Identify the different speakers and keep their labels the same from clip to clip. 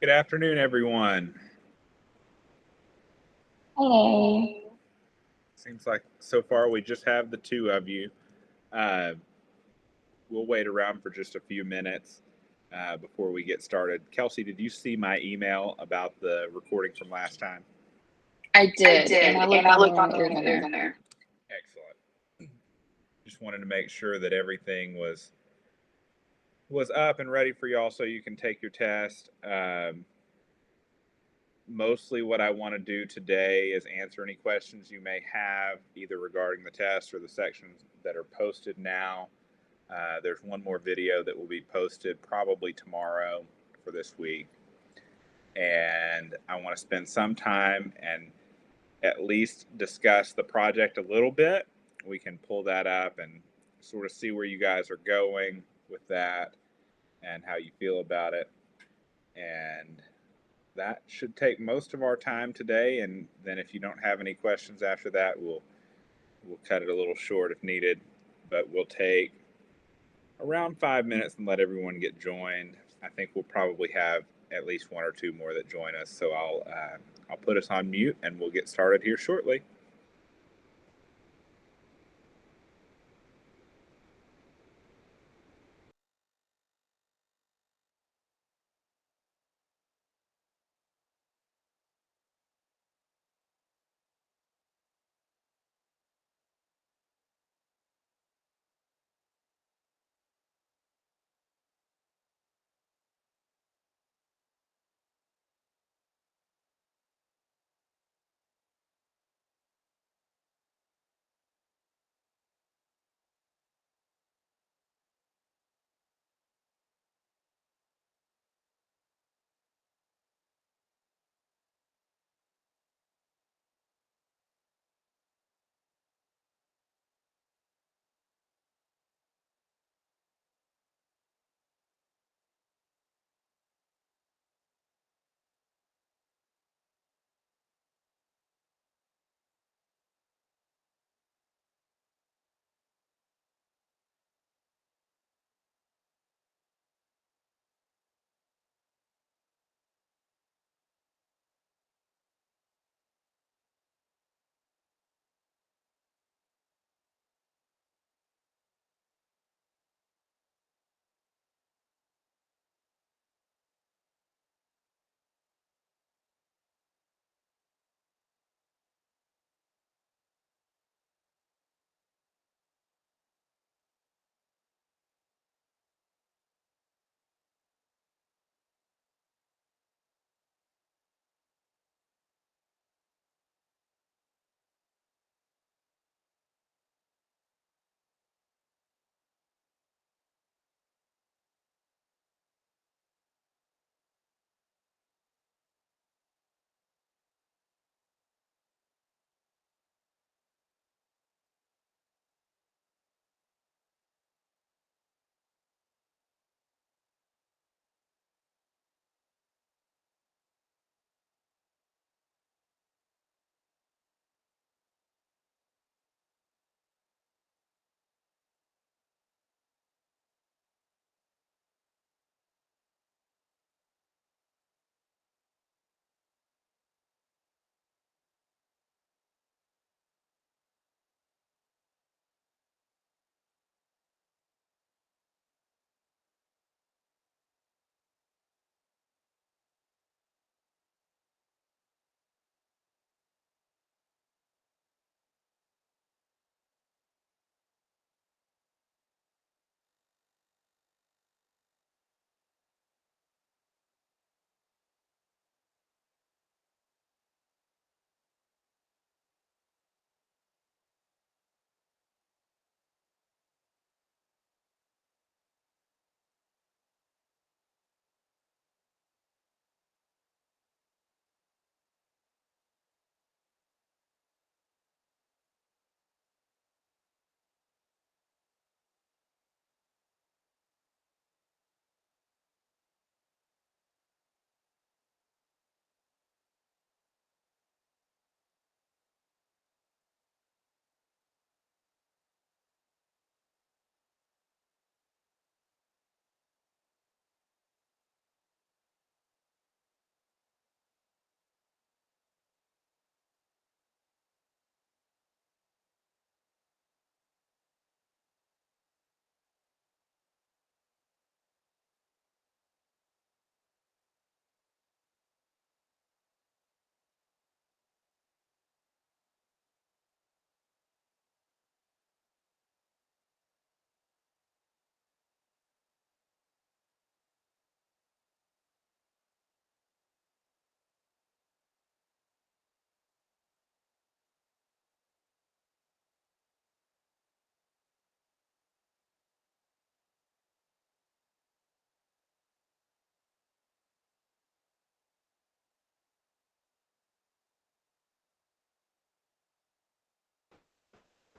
Speaker 1: Good afternoon, everyone.
Speaker 2: Hello.
Speaker 1: Seems like so far we just have the two of you. Uh, we'll wait around for just a few minutes before we get started. Kelsey, did you see my email about the recording from last time?
Speaker 2: I
Speaker 3: I
Speaker 2: did, and
Speaker 3: did,
Speaker 2: I
Speaker 3: and
Speaker 2: looked
Speaker 3: I
Speaker 2: on the
Speaker 3: looked on
Speaker 2: link
Speaker 3: the
Speaker 2: through
Speaker 3: link through
Speaker 2: there.
Speaker 3: there.
Speaker 1: Excellent. Just wanted to make sure that everything was up and ready for y'all so you can take your test. Mostly what I want to do today is answer any questions you may have, either regarding the test or the sections that are posted now. There's one more video that will be posted probably tomorrow for this week. And I want to spend some time and at least discuss the project a little bit. We can pull that up and sort of see where you guys are going with that and how you feel about it. And that should take most of our time today. And then if you don't have any questions after that, we'll cut it a little short if needed. But we'll take around 5 minutes and let everyone get joined. I think we'll probably have at least one or two more that join us. So I'll put us on mute and we'll get started here shortly.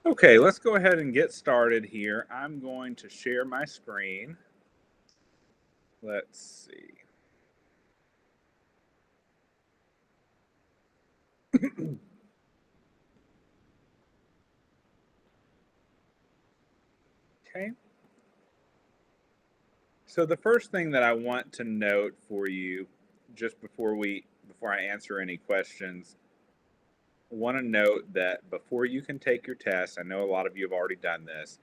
Speaker 1: Okay, let's go ahead and get started here. I'm going to share my screen. Let's see. Okay. So the first thing that I want to note for you, just before I answer any questions, I want to note that before you can take your test, I know a lot of you have already done this,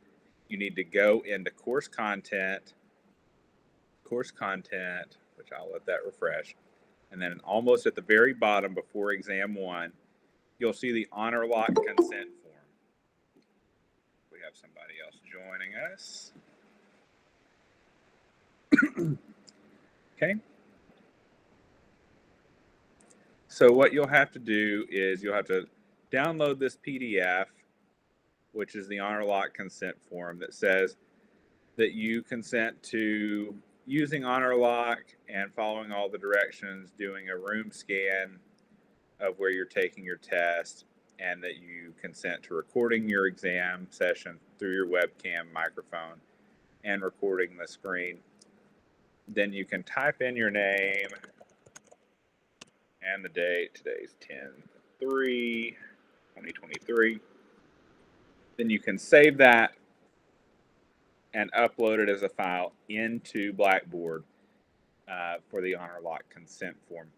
Speaker 1: you need to go into course content, which I'll let that refresh. And then almost at the very bottom before exam 1, you'll see the honor lock consent form. We have somebody else joining us. Okay. So what you'll have to do is you'll have to download this PDF, which is the honor lock consent form that says that you consent to using honor lock and following all the directions, doing a room scan of where you're taking your test, and that you consent to recording your exam session through your webcam microphone and recording the screen. Then you can type in your name and the date. Today's 10/3/2023. Then you can save that and upload it as a file into Blackboard for the honor lock consent form.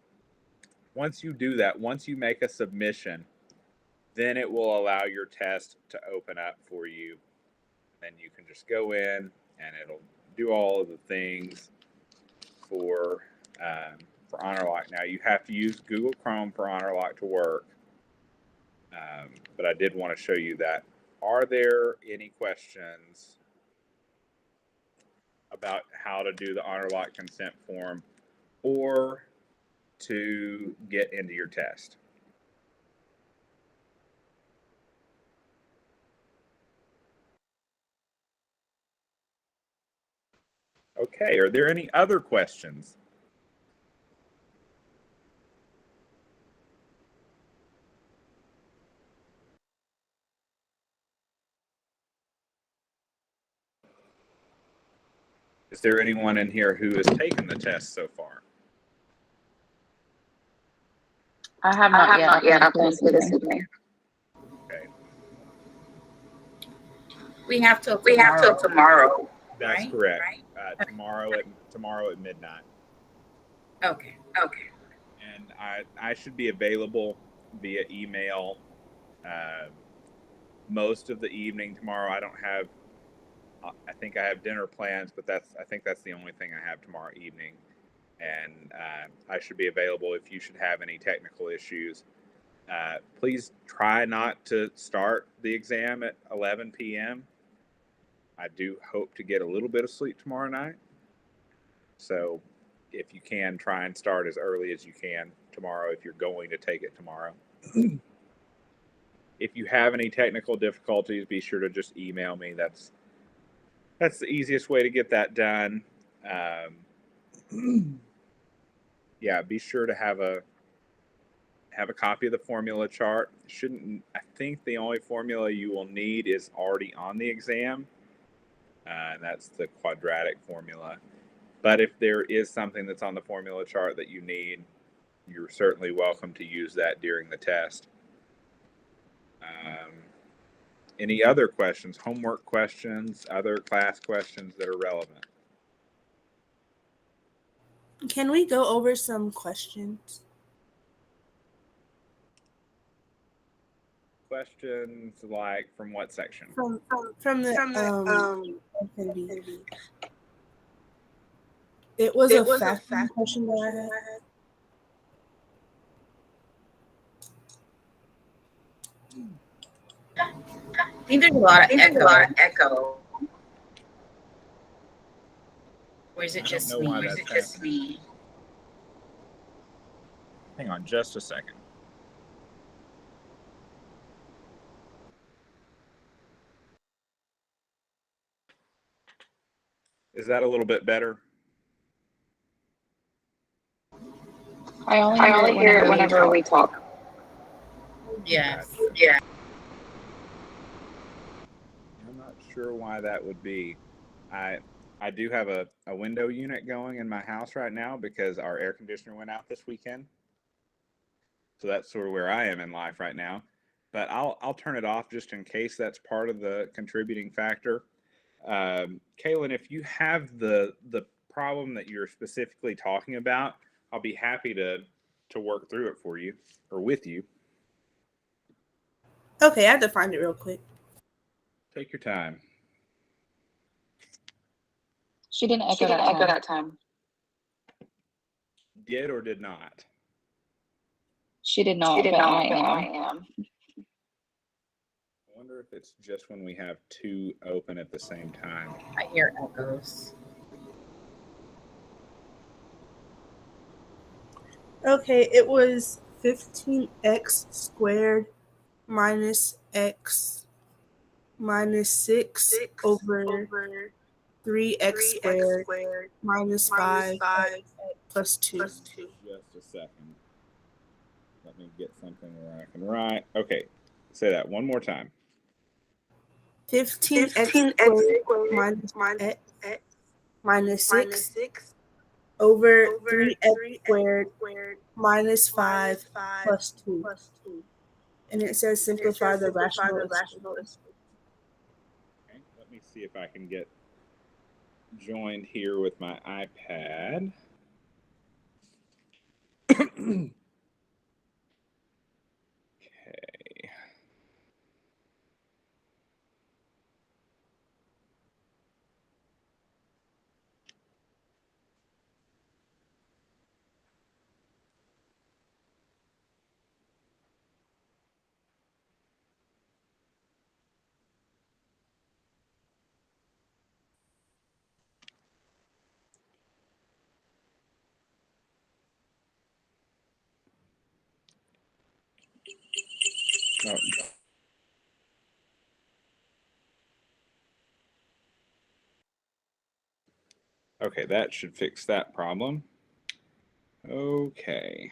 Speaker 1: Once you do that, once you make a submission, then it will allow your test to open up for you. Then you can just go in and it'll do all of the things for honor lock. Now you have to use Google Chrome for honor lock to work, but I did want to show you that. Are there any questions about how to do the honor lock consent form or to get into your test? Okay, are there any other questions? Is there anyone in here who has taken the test so far?
Speaker 2: I have not yet. I'll come to this evening.
Speaker 1: Okay.
Speaker 3: We have till tomorrow.
Speaker 1: That's
Speaker 3: right?
Speaker 1: correct.
Speaker 3: Right.
Speaker 1: Tomorrow at midnight.
Speaker 3: Okay.
Speaker 1: And I should be available via email most of the evening tomorrow. I think I have dinner plans, but I think that's the only thing I have tomorrow evening. And I should be available if you should have any technical issues. Please try not to start the exam at 11 p.m. I do hope to get a little bit of sleep tomorrow night. So if you can, try and start as early as you can tomorrow if you're going to take it tomorrow. If you have any technical difficulties, be sure to just email me. That's the easiest way to get that done. Yeah, be sure to have a copy of the formula chart. I think the only formula you will need is already on the exam, and that's the quadratic formula. But if there is something that's on the formula chart that you need, you're certainly welcome to use that during the test. Any other questions, homework questions, other class questions that are relevant?
Speaker 4: Can we go over some questions?
Speaker 1: Questions like from what section?
Speaker 4: From the NCB. It was a fact question that I had.
Speaker 3: I think there's a lot of echo. Or is it just me?
Speaker 1: Hang on just a second. Is that a little bit better?
Speaker 2: I only hear it whenever we talk.
Speaker 3: Yes.
Speaker 1: sure why that would be. I do have a window unit going in my house right now because our air conditioner went out this weekend. So that's sort of where I am in life right now. But I'll turn it off just in case that's part of the contributing factor. Kaylin, if you have the problem that you're specifically talking about, I'll be happy to work through it for you or with you.
Speaker 4: Okay, I have to find it real quick.
Speaker 1: Take your time.
Speaker 2: She didn't echo that time.
Speaker 1: Did or did not?
Speaker 2: She did not, but I am.
Speaker 1: I wonder if it's just when we have two open at the same time.
Speaker 3: I hear echoes.
Speaker 4: Okay, it was 15x squared minus x minus 6 over 3x squared minus 5 plus 2.
Speaker 1: Just a second. Let me get something where I can write. Okay, say that one more time.
Speaker 4: 15x squared minus x minus 6 over 3x squared minus 5 plus 2. And it says simplify the rational.
Speaker 1: Okay, let me see if I can get joined here with my iPad. Okay. Oh. Okay, that should fix that problem. Okay.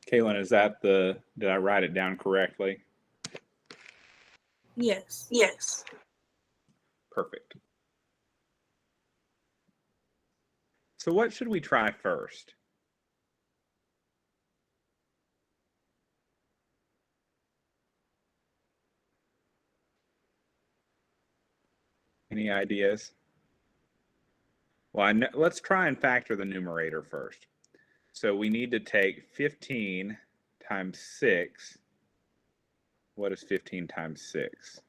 Speaker 1: Kaylin, is that did I write it down correctly?
Speaker 4: Yes.
Speaker 1: Perfect. So what should we try first? Any ideas? Well, let's try and factor the numerator first. So we need to take 15 times 6. What is 15 times 6?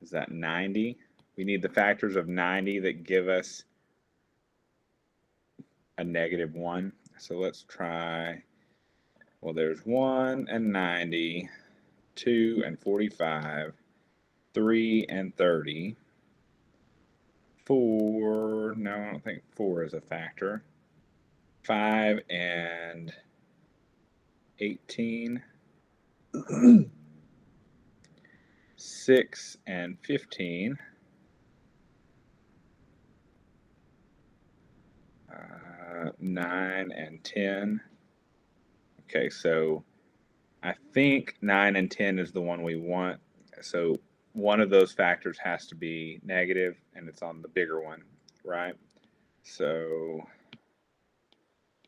Speaker 1: Is that 90? We need the factors of 90 that give us a -1. So let's try, well, there's 1 and 90, 2 and 45, 3 and 30, 4, no, I don't think 4 is a factor, 5 and 18, 6 and 15, 9 and 10. Okay, so I think 9 and 10 is the one we want. So one of those factors has to be negative, and it's on the bigger one, right? So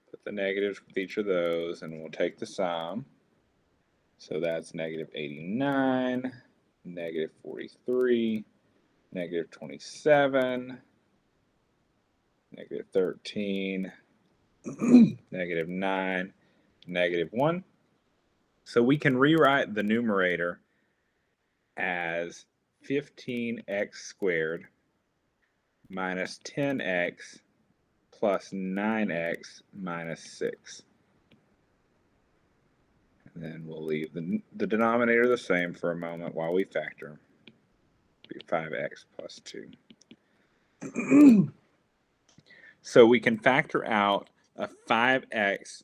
Speaker 1: put the negatives with each of those, and we'll take the sum. So that's -89, -43, -27, -13, -9, -1. So we can rewrite the numerator as 15x squared minus 10x plus 9x minus 6. And then we'll leave the denominator the same for a moment while we factor. It'll be 5x plus 2. So we can factor out a 5x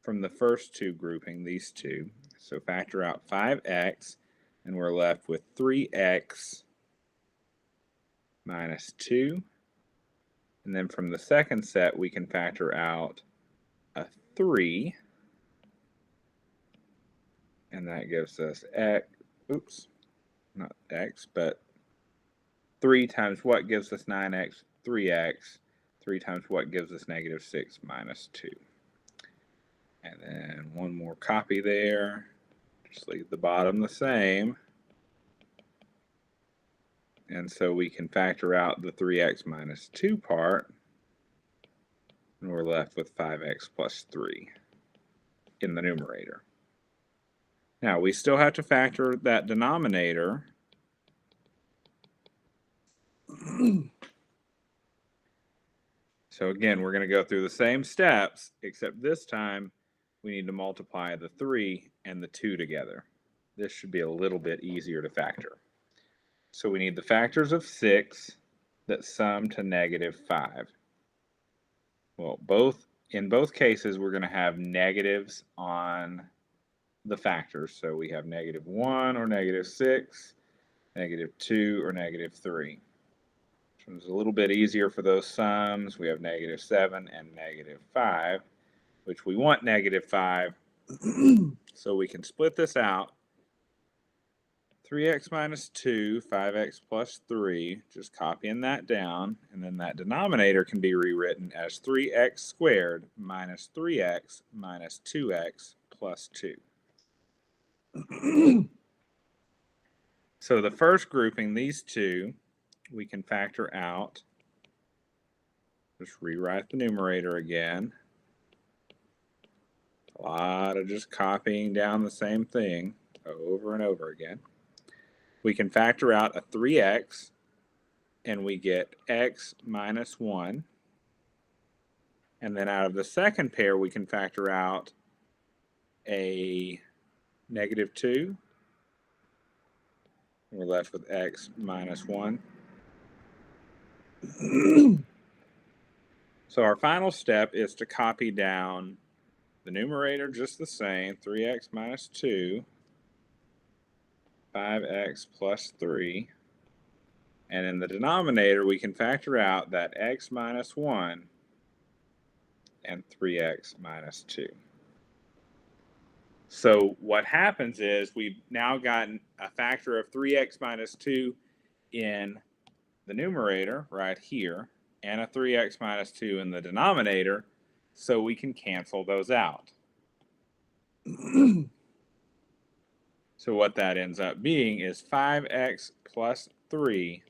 Speaker 1: from the first two grouping, these two. So factor out 5x, and we're left with 3x minus 2. And then from the second set, we can factor out a 3. And that gives us x, oops, not x, but 3 times what gives us 9x? 3x. 3 times what gives us negative 6 minus 2. And then one more copy there. Just leave the bottom the same. And so we can factor out the 3x minus 2 part. And we're left with 5x plus 3 in the numerator. Now, we still have to factor that denominator. So again, we're going to go through the same steps, except this time we need to multiply the 3 and the 2 together. This should be a little bit easier to factor. So we need the factors of 6 that sum to negative 5. Well, in both cases, we're going to have negatives on the factors. So we have negative 1 or negative 6, negative 2 or negative 3. Which is a little bit easier for those sums. We have negative 7 and negative 5, which we want negative 5. So we can split this out. 3x minus 2, 5x plus 3, just copying that down, and then that denominator can be rewritten as 3x squared minus 3x minus 2x plus 2. So the first grouping, these two, we can factor out. Just rewrite the numerator again. A lot of just copying down the same thing over and over again. We can factor out a 3x, and we get x minus 1. And then out of the second pair, we can factor out a negative 2. We're left with x minus 1. So our final step is to copy down the numerator just the same, 3x minus 2. 5x plus 3. And in the denominator, we can factor out that x minus 1 and 3x minus 2. So what happens is we've now gotten a factor of 3x minus 2 in the numerator right here and a 3x minus 2 in the denominator, so we can cancel those out. So what that ends up being is 5x plus 3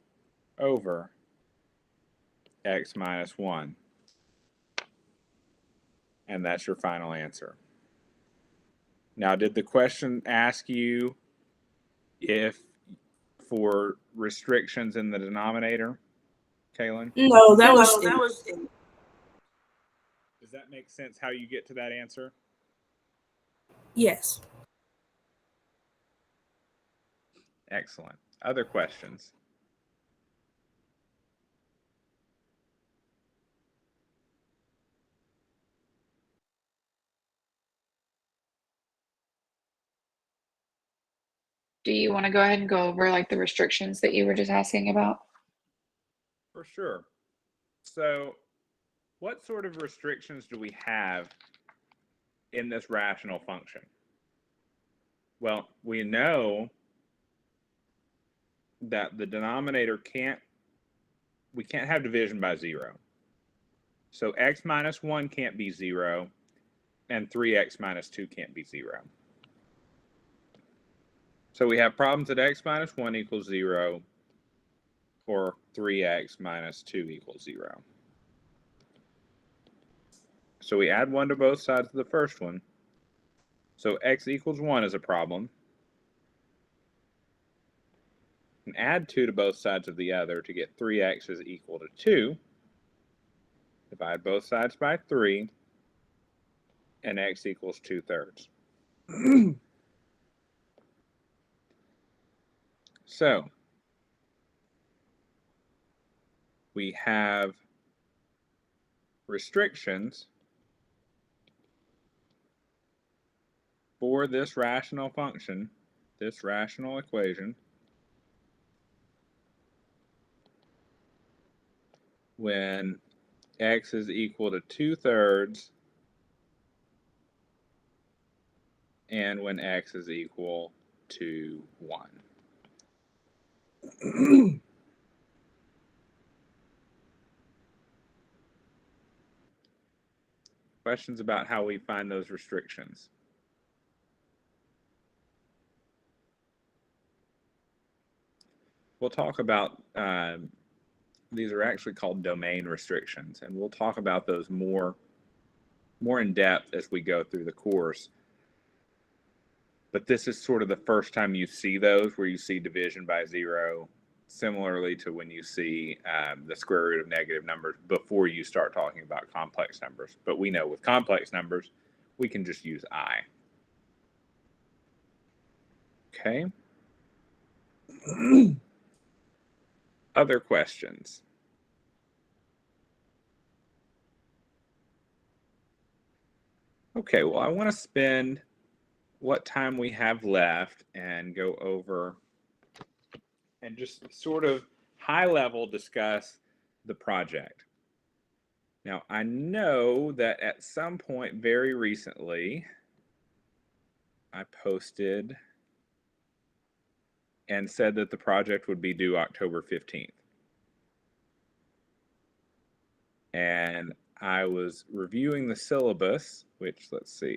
Speaker 1: over x minus 1. And that's your final answer. Now, did the question ask you if for restrictions in the denominator, Kaylin?
Speaker 4: No, that was
Speaker 1: Does that make sense how you get to that answer?
Speaker 4: yes.
Speaker 1: Excellent. Other questions?
Speaker 2: Do you want to go ahead and go over like the restrictions that you were just asking about?
Speaker 1: For sure. So what sort of restrictions do we have in this rational function? Well, we know that the denominator we can't have division by 0. So x minus 1 can't be 0, and 3x minus 2 can't be 0. So we have problems that x minus 1 equals 0 or 3x minus 2 equals 0. So we add 1 to both sides of the first one. So x equals 1 is a problem. And add 2 to both sides of the other to get 3x is equal to 2. Divide both sides by 3, and x equals 2/3. So we have restrictions for this rational function, this rational equation. when x is equal to 2/3 and when x is equal to 1. Questions about how we find those restrictions? We'll talk about, these are actually called domain restrictions, and we'll talk about those more in depth as we go through the course. But this is sort of the first time you see those, where you see division by 0, similarly to when you see the square root of negative numbers before you start talking about complex numbers. But we know with complex numbers, we can just use I. Okay. Other questions? Okay, well, I want to spend what time we have left and go over and just sort of high level discuss the project. Now, I know that at some point very recently, I posted and said that the project would be due October 15th. And I was reviewing the syllabus, which, let's see,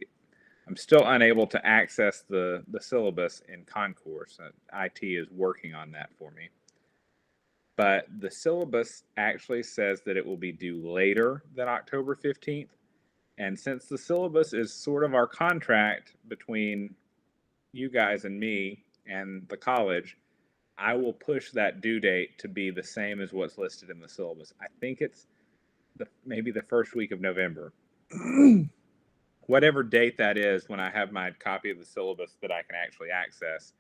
Speaker 1: I'm still unable to access the syllabus in Concourse. IT is working on that for me. But the syllabus actually says that it will be due later than October 15th. And since the syllabus is sort of our contract between you guys and me and the college, I will push that due date to be the same as what's listed in the syllabus. I think it's maybe the first week of November. Whatever date that is, when I have my copy of the syllabus that I can actually access,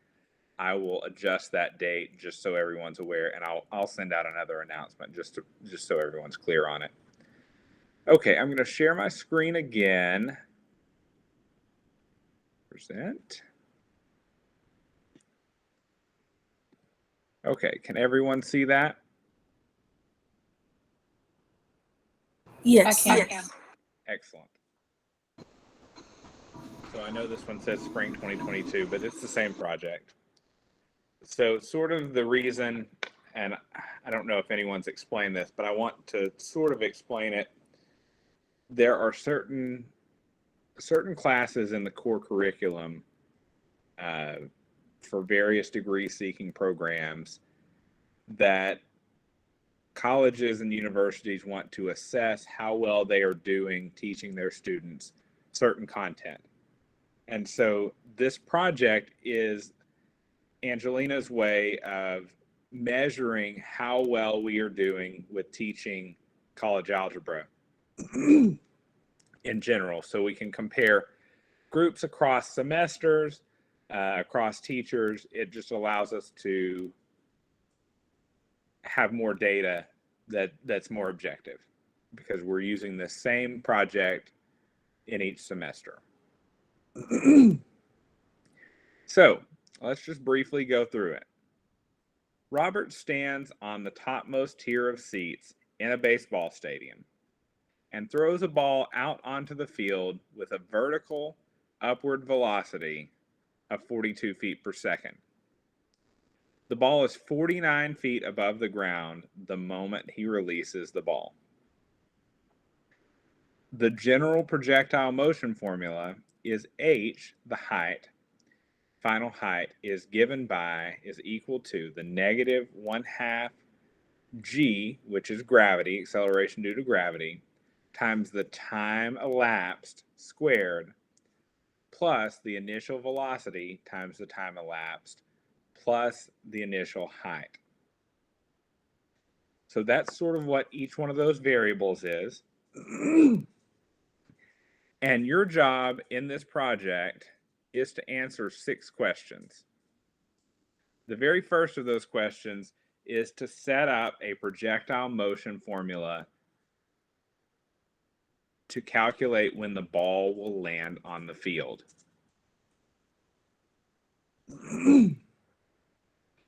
Speaker 1: I will adjust that date just so everyone's aware, and I'll send out another announcement just so everyone's clear on it. Okay, I'm going to share my screen again. Present. Okay, can everyone see that?
Speaker 4: Yes.
Speaker 2: I can.
Speaker 4: Yes.
Speaker 1: Excellent. So I know this one says spring 2022, but it's the same project. So sort of the reason, and I don't know if anyone's explained this, but I want to sort of explain it. There are certain classes in the core curriculum for various degree-seeking programs that colleges and universities want to assess how well they are doing teaching their students certain content. And so this project is Angelina's way of measuring how well we are doing with teaching college algebra in general. So we can compare groups across semesters, across teachers. It just allows us to have more data that's more objective, because we're using the same project in each semester. So let's just briefly go through it. Robert stands on the topmost tier of seats in a baseball stadium and throws a ball out onto the field with a vertical upward velocity of 42 feet per second. The ball is 49 feet above the ground the moment he releases the ball. The general projectile motion formula is h, the height, final height, is equal to the negative 1/2 g, which is gravity, acceleration due to gravity, times the time elapsed squared, plus the initial velocity times the time elapsed, plus the initial height. So that's sort of what each one of those variables is. And your job in this project is to answer 6 questions. The very first of those questions is to set up a projectile motion formula to calculate when the ball will land on the field. And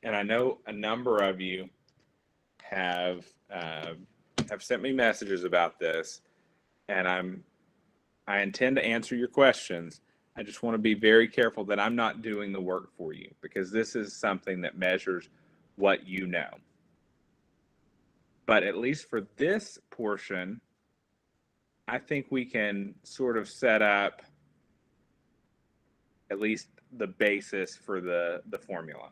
Speaker 1: I know a number of you have have sent me messages about this, and I intend to answer your questions. I just want to be very careful that I'm not doing the work for you, because this is something that measures what you know. But at least for this portion, I think we can sort of set up at least the basis for the formula.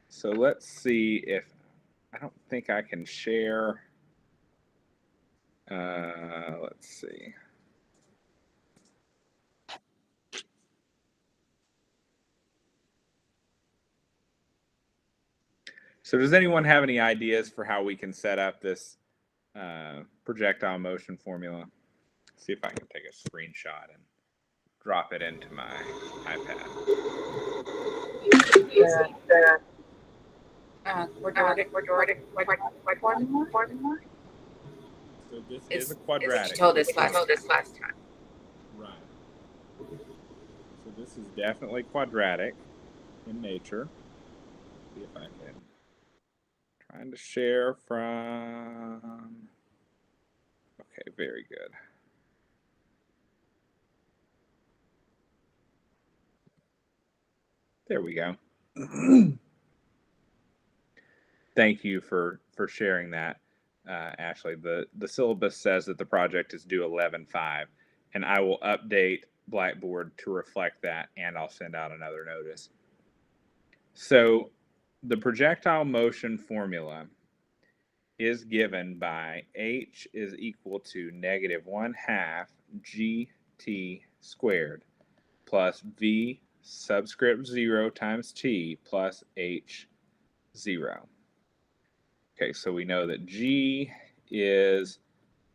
Speaker 1: So let's see if, I don't think I can share. Let's see. So does anyone have any ideas for how we can set up this projectile motion formula? See if I can take a screenshot and drop it into my iPad.
Speaker 3: Formula?
Speaker 1: So this is a quadratic.
Speaker 3: You told us last time.
Speaker 1: Right. So this is definitely quadratic in nature. See if I can. Trying to share from. Okay, very good. There we go. Thank you for sharing that, Ashley. The syllabus says that the project is due 11/5, and I will update Blackboard to reflect that, and I'll send out another notice. So the projectile motion formula is given by h is equal to -1/2 gt squared plus v subscript 0 times t plus h 0. Okay, so we know that g is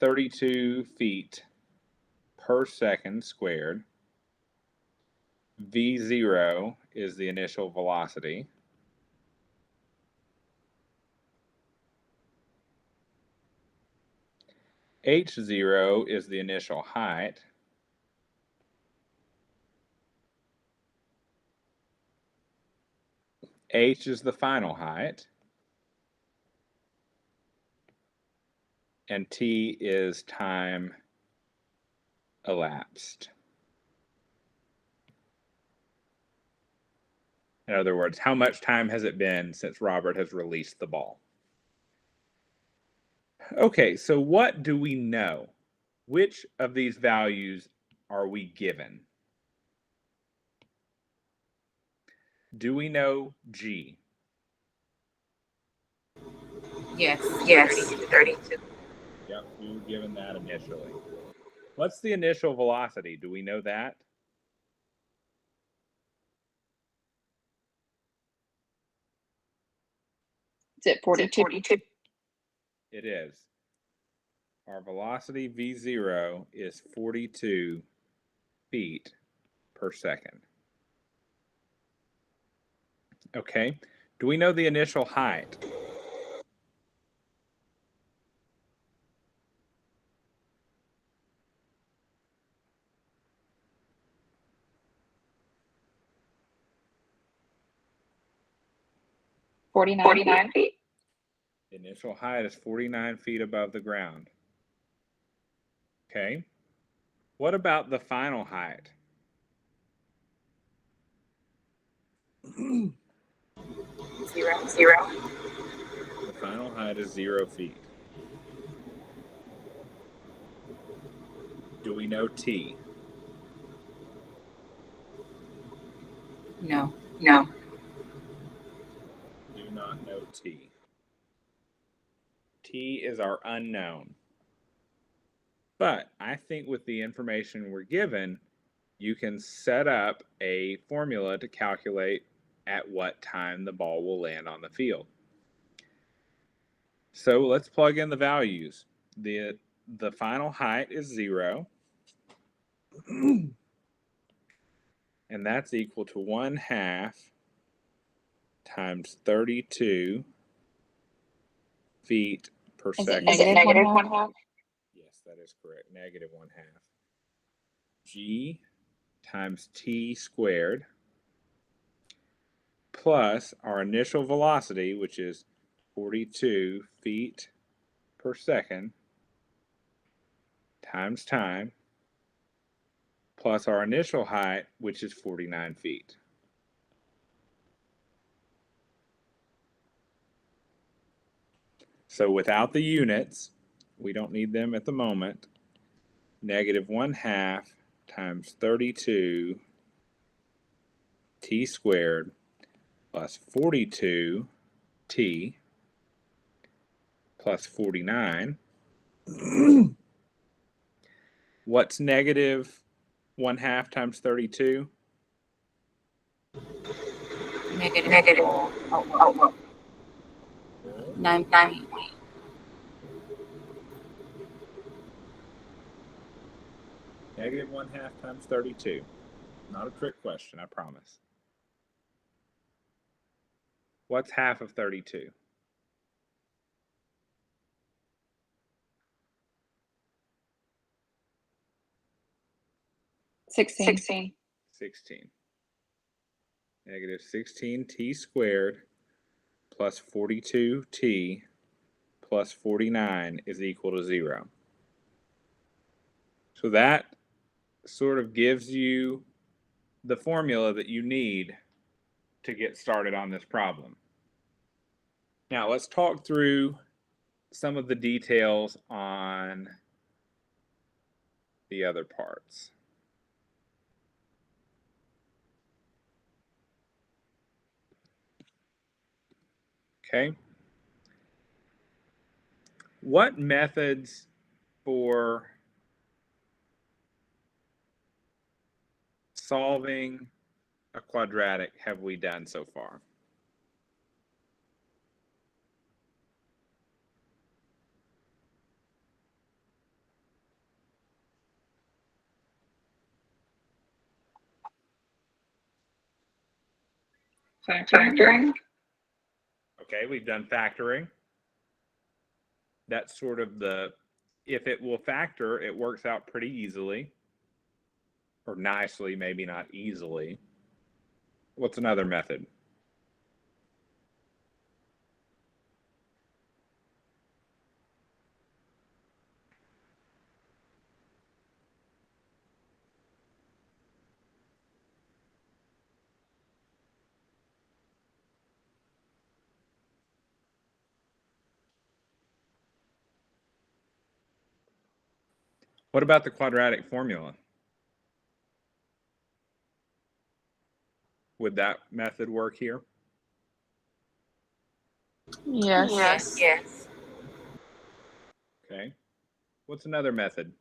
Speaker 1: 32 feet per second squared. V0 is the initial velocity. H0 is the initial height. H is the final height. And T is time elapsed. In other words, how much time has it been since Robert has released the ball? Okay, so what do we know? Which of these values are we given? Do we know G?
Speaker 3: Yes. 32.
Speaker 1: Yep, we were given that initially. What's the initial velocity? Do we know that?
Speaker 2: Is it 42?
Speaker 1: It is. Our velocity V0 is 42 feet per second. Okay. Do we know the initial height?
Speaker 2: Forty-nine feet.
Speaker 1: The initial height is 49 feet above the ground. Okay. What about the final height?
Speaker 3: Zero.
Speaker 1: The final height is 0 feet. Do we know T?
Speaker 3: No.
Speaker 1: Do not know T. T is our unknown. But I think with the information we're given, you can set up a formula to calculate at what time the ball will land on the field. So let's plug in the values. The final height is 0. And that's equal to 1/2 times 32 feet per second.
Speaker 2: Is it -1/2?
Speaker 1: Yes, that is correct. -1/2. G times T squared plus our initial velocity, which is 42 feet per per second times time plus our initial height, which is 49 feet. So without the units, we don't need them at the moment, -1/2 times 32 t squared plus 42 t plus 49. What's -1/2 times 32?
Speaker 3: Negative. Oh. 9.
Speaker 1: -1/2 times 32. Not a trick question, I promise. What's half of 32?
Speaker 2: Sixteen.
Speaker 1: 16. -16 t squared plus 42 t plus 49 is equal to 0. So that sort of gives you the formula that you need to get started on this problem. Now let's talk through some of the details on the other parts. Okay. What methods for solving a quadratic have we done so far?
Speaker 2: Factoring.
Speaker 1: Okay, we've done factoring. That's sort of if it will factor, it works out pretty easily. Or nicely, maybe not easily. What's another method? What about the quadratic formula? Would that method work here?
Speaker 2: Yes.
Speaker 1: Okay. What's another method?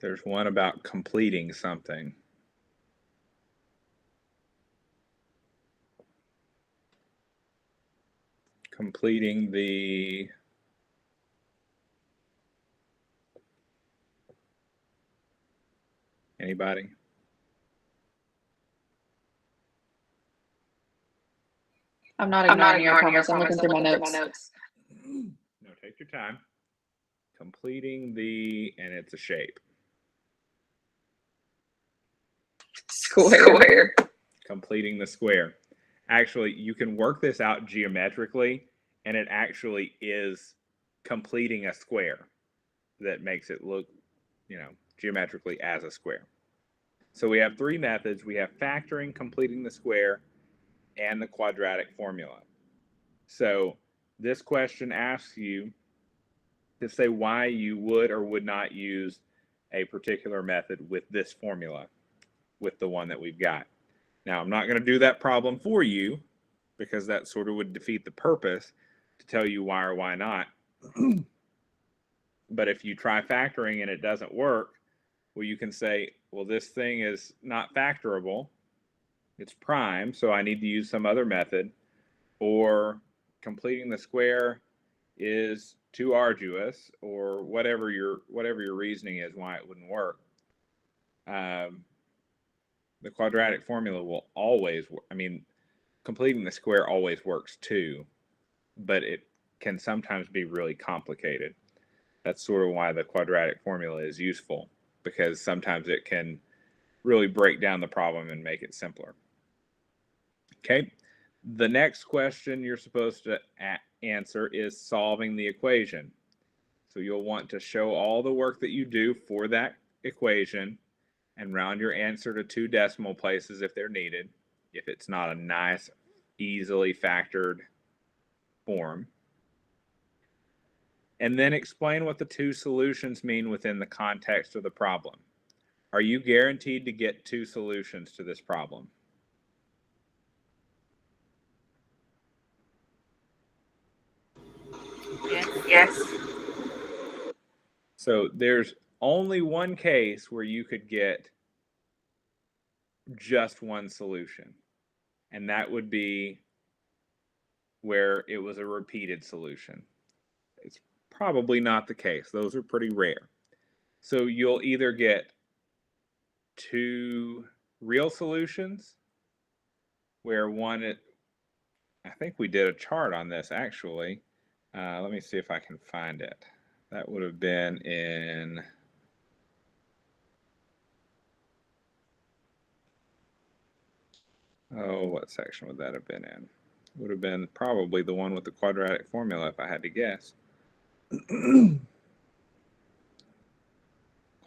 Speaker 1: There's one about completing something. Completing the anybody?
Speaker 2: I'm not ignoring you, I promise. I'm looking through my notes.
Speaker 1: No, take your time. Completing the, and it's a shape.
Speaker 2: Square.
Speaker 1: Completing the square. Actually, you can work this out geometrically, and it actually is completing a square that makes it look, geometrically as a square. So we have three methods. We have factoring, completing the square, and the quadratic formula. So this question asks you to say why you would or would not use a particular method with this formula, with the one that we've got. Now, I'm not going to do that problem for you because that sort of would defeat the purpose to tell you why or why not. But if you try factoring and it doesn't work, well, you can say, well, this thing is not factorable. It's prime, so I need to use some other method. Or completing the square is too arduous, or whatever your reasoning is why it wouldn't work. The quadratic formula will always work. I mean, completing the square always works too, but it can sometimes be really complicated. That's sort of why the quadratic formula is useful, because sometimes it can really break down the problem and make it simpler. Okay, the next question you're supposed to answer is solving the equation. So you'll want to show all the work that you do for that equation and round your answer to 2 decimal places if they're needed, if it's not a nice, easily factored form. And then explain what the 2 solutions mean within the context of the problem. Are you guaranteed to get 2 solutions to this problem?
Speaker 3: Yes.
Speaker 1: So there's only one case where you could get just one solution, and that would be where it was a repeated solution. It's probably not the case. Those are pretty rare. So you'll either get 2 real solutions, where one, I think we did a chart on this actually. Let me see if I can find it. That would have been in, oh, what section would that have been in? Would have been probably the one with the quadratic formula if I had to guess.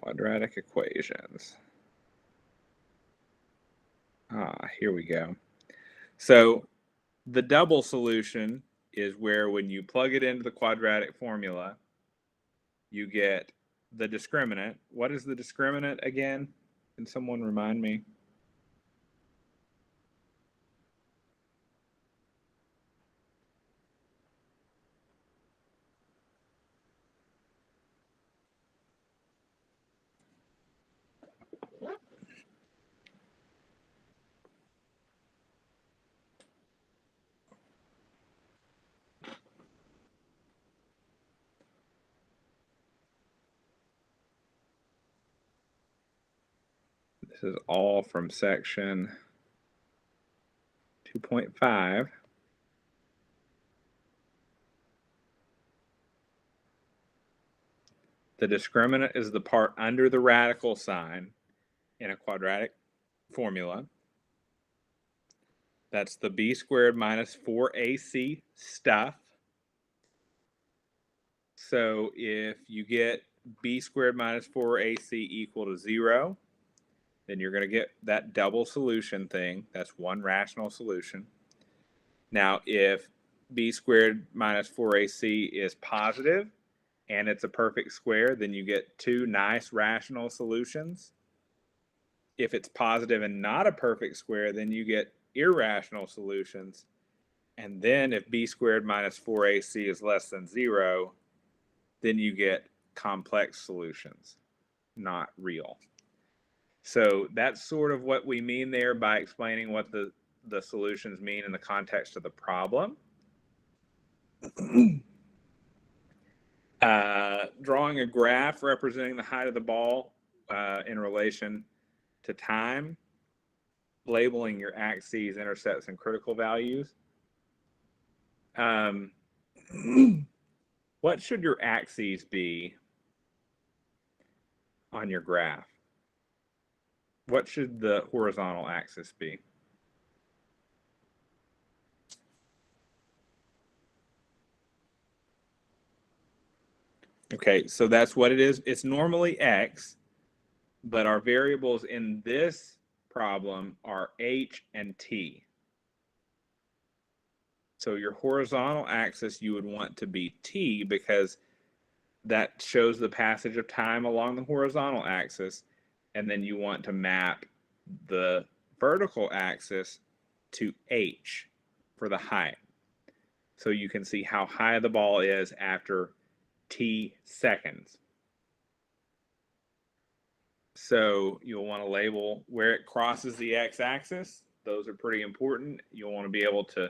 Speaker 1: Quadratic equations. Here we go. So the double solution is where when you plug it into the quadratic formula, you get the discriminant. What is the discriminant again? Can someone remind me? This is all from section 2.5. The discriminant is the part under the radical sign in a quadratic formula. That's the b squared minus 4ac stuff. So if you get b squared minus 4ac equal to 0, then you're going to get that double solution thing. That's one rational solution. Now, if b squared minus 4ac is positive and it's a perfect square, then you get 2 nice rational solutions. If it's positive and not a perfect square, then you get irrational solutions. And then if b squared minus 4ac is less than 0, then you get complex solutions, not real. So that's sort of what we mean there by explaining what the solutions mean in the context of the problem. Drawing a graph representing the height of the ball in relation to time, labeling your axes, intercepts, and critical values. What should your axes be on your graph? What should the horizontal axis be? Okay, so that's what it is. It's normally x, but our variables in this problem are h and t. So your horizontal axis you would want to be t, because that shows the passage of time along the horizontal axis, and then you want to map the vertical axis to h for the height. So you can see how high the ball is after t seconds. So you'll want to label where it crosses the x-axis. Those are pretty important. You'll want to be able to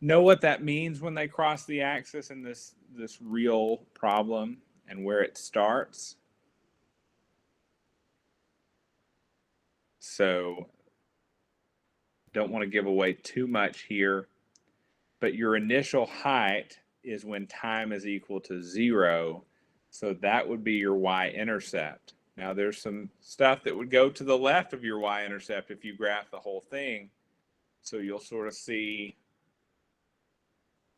Speaker 1: know what that means when they cross the axis in this real problem and where it starts. So don't want to give away too much here, but your initial height is when time is equal to 0. So that would be your y-intercept. Now there's some stuff that would go to the left of your y-intercept if you graph the whole thing. So you'll sort of see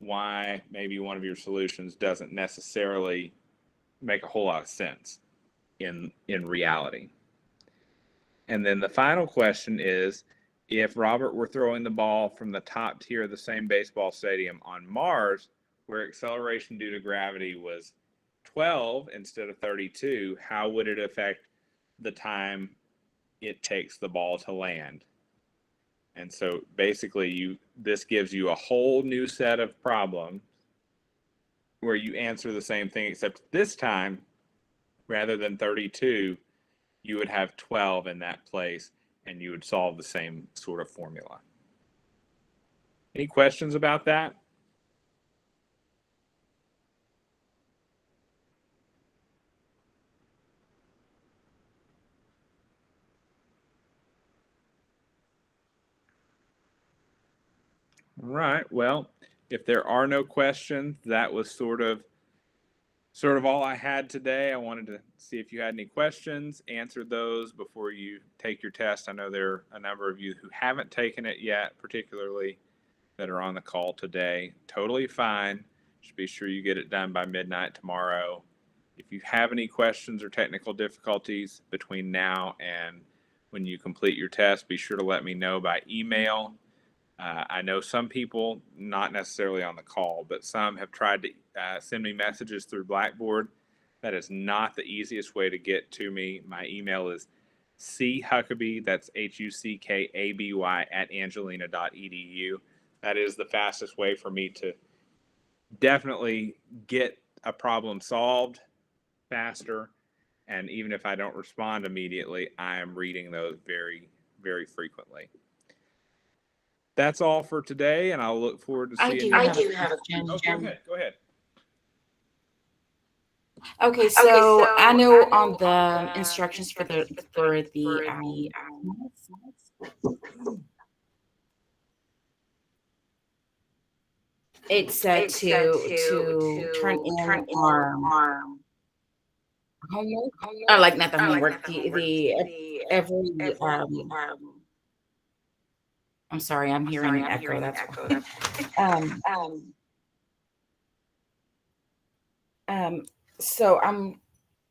Speaker 1: why maybe one of your solutions doesn't necessarily make a whole lot of sense in reality. And then the final question is, if Robert were throwing the ball from the top tier of the same baseball stadium on Mars, where acceleration due to gravity was 12 instead of 32, how would it affect the time it takes the ball to land? And so basically this gives you a whole new set of problems where you answer the same thing, except this time, rather than 32, you would have 12 in that place, and you would solve the same sort of formula. Any questions about that? All right. Well, if there are no questions, that was sort of all I had today. I wanted to see if you had any questions, answer those before you take your test. I know there are a number of you who haven't taken it yet, particularly that are on the call today. Totally fine. Just be sure you get it done by midnight tomorrow. If you have any questions or technical difficulties between now and when you complete your test, be sure to let me know by email. I know some people, not necessarily on the call, but some have tried to send me messages through Blackboard. That is not the easiest way to get to me. My email is chuckaby, that's HUCKABY @angelina.edu. That is the fastest way for me to definitely get a problem solved faster. And even if I don't respond immediately, I am reading those very, very frequently. That's all for today, and I'll look forward to seeing you.
Speaker 3: I do have a question.
Speaker 1: Oh, go ahead.
Speaker 3: Okay, so I know on the instructions for the it said to turn in homework, or like not the homework, the every I'm sorry, I'm hearing an echo. That's so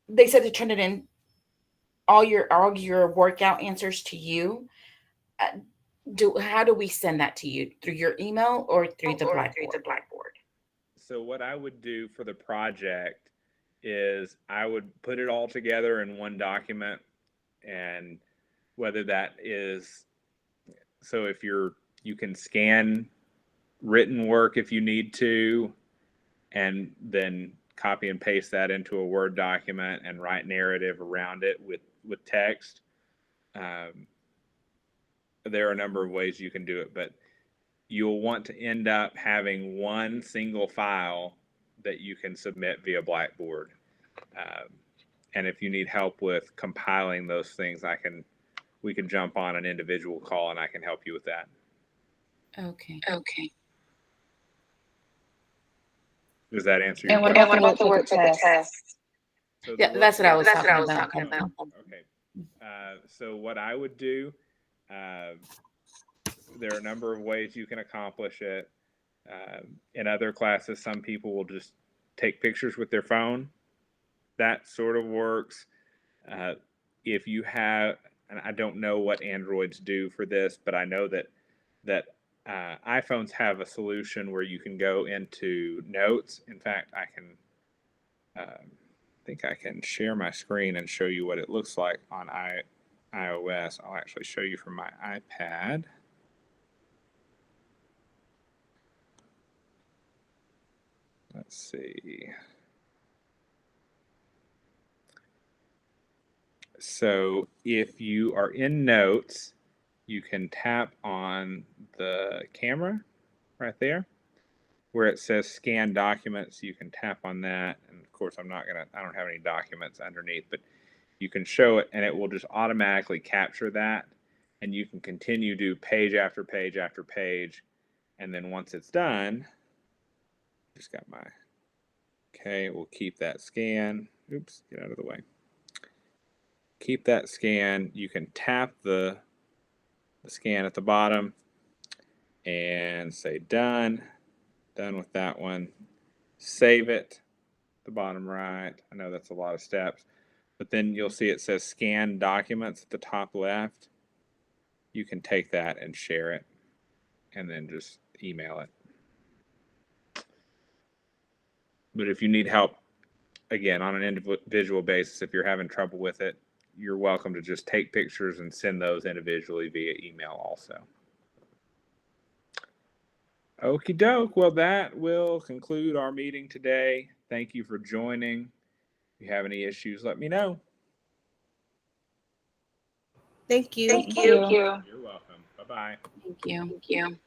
Speaker 3: they said to turn it in all your workout answers to you. How do we send that to you? Through your email or through the Blackboard?
Speaker 1: So what I would do for the project is I would put it all together in one document, and whether that is, so if you can scan written work if you need to, and then copy and paste that into a Word document and write narrative around it with text. There are a number of ways you can do it, but you'll want to end up having one single file that you can submit via Blackboard. And if you need help with compiling those things, we can jump on an individual call and I can help you with that.
Speaker 3: Okay.
Speaker 1: Does that answer your
Speaker 2: And what
Speaker 1: question?
Speaker 2: about the work for the test?
Speaker 1: So
Speaker 3: Yeah, that's what I was talking about.
Speaker 1: Okay. So what I would do, there are a number of ways you can accomplish it. In other classes, some people will just take pictures with their phone. That sort of works. If you have, and I don't know what Androids do for this, but I know that iPhones have a solution where you can go into Notes. In fact, I think I can share my screen and show you what it looks like on iOS. I'll actually show you from my iPad. Let's see. So if you are in Notes, you can tap on the camera right there where it says scan documents. You can tap on that. And of course, I don't have any documents underneath, but you can show it and it will just automatically capture that. And you can continue to do page after page after page. And then once it's done, Just got my, okay, we'll keep that scan. Oops, get out of the way. Keep that scan. You can tap the scan at the bottom and say done. Done with that one. Save it, the bottom right. I know that's a lot of steps, but then you'll see it says scan documents at the top left. You can take that and share it and then just email it. But if you need help, again, on an individual basis, if you're having trouble with it, you're welcome to just take pictures and send those individually via email also. Okie doke. Well, that will conclude our meeting today. Thank you for joining. If you have any issues, let me know.
Speaker 4: Thank you.
Speaker 2: Thank you.
Speaker 1: You're welcome. Bye-bye.
Speaker 3: Thank you.
Speaker 2: Thank you.